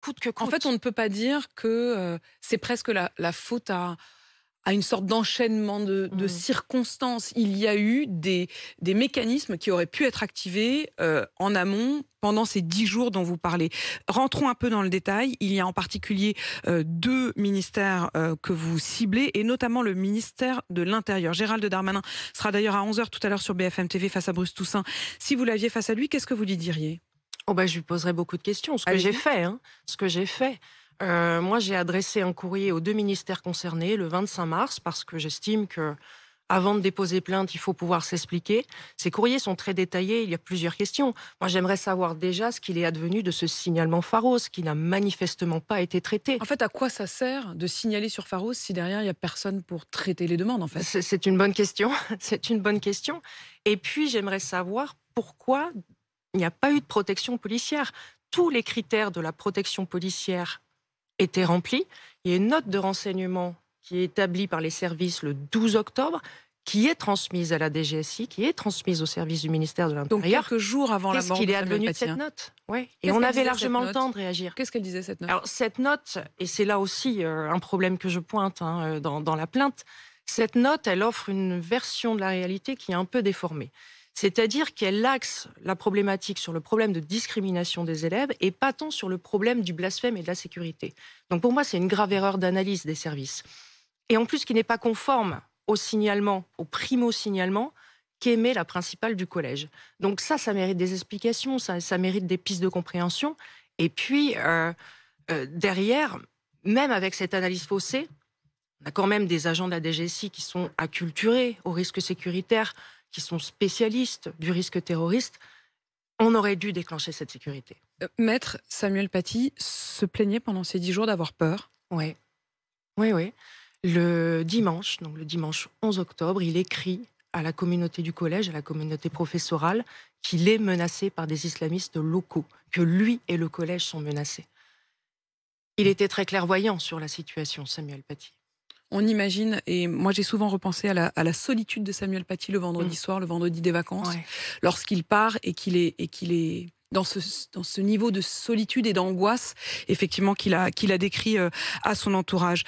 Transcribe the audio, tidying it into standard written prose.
coûte que En coûte. fait, on ne peut pas dire que c'est presque la faute à une sorte d'enchaînement de Mmh. circonstances. Il y a eu des mécanismes qui auraient pu être activés en amont pendant ces 10 jours dont vous parlez. Rentrons un peu dans le détail. Il y a en particulier 2 ministères que vous ciblez, et notamment le ministère de l'Intérieur. Gérald Darmanin sera d'ailleurs à 11h tout à l'heure sur BFM TV face à Bruce Toussaint. Si vous l'aviez face à lui, qu'est-ce que vous lui diriez? Oh bah, je lui poserai beaucoup de questions, ce que j'ai Allez-y. fait, hein, ce que j'ai fait. Moi, j'ai adressé un courrier aux 2 ministères concernés le 25 mars parce que j'estime que, avant de déposer plainte, il faut pouvoir s'expliquer. Ces courriers sont très détaillés, il y a plusieurs questions. Moi, j'aimerais savoir déjà ce qu'il est advenu de ce signalement Pharos qui n'a manifestement pas été traité. En fait, à quoi ça sert de signaler sur Pharos si derrière il y a personne pour traiter les demandes, en fait? C'est une bonne question, c'est une bonne question. Et puis, j'aimerais savoir pourquoi il n'y a pas eu de protection policière. Tous les critères de la protection policière étaient remplis. Il y a une note de renseignement qui est établie par les services le 12 octobre, qui est transmise à la DGSI, qui est transmise au service du ministère de Donc l'Intérieur. quelques jours avant la Qu'est-ce mort qu'il de est Samuel advenu de Paty, cette hein. note? Ouais. Et Qu'est-ce on qu'elle avait disait, cette largement le note? temps de réagir. Qu'est-ce qu'elle disait, cette note? Alors, cette note, et c'est là aussi un problème que je pointe dans la plainte, cette note, elle offre une version de la réalité qui est un peu déformée. C'est-à-dire qu'elle axe la problématique sur le problème de discrimination des élèves et pas tant sur le problème du blasphème et de la sécurité. Donc pour moi, c'est une grave erreur d'analyse des services. Et en plus, qui n'est pas conforme au signalement, au primo-signalement qu'émet la principale du collège. Donc ça mérite des explications, ça mérite des pistes de compréhension. Et puis, derrière, même avec cette analyse faussée, on a quand même des agents de la DGSI qui sont acculturés au risque sécuritaire, qui sont spécialistes du risque terroriste. On aurait dû déclencher cette sécurité. Maître Samuel Paty se plaignait pendant ces 10 jours d'avoir peur. Oui, oui, oui. Le dimanche, donc le dimanche 11 octobre, il écrit à la communauté du collège, à la communauté professorale, qu'il est menacé par des islamistes locaux, que lui et le collège sont menacés. Il était très clairvoyant sur la situation, Samuel Paty. On imagine, et moi j'ai souvent repensé à la solitude de Samuel Paty le vendredi soir, le vendredi des vacances, Ouais. lorsqu'il part et qu'il est dans ce niveau de solitude et d'angoisse, effectivement, qu'il a décrit à son entourage.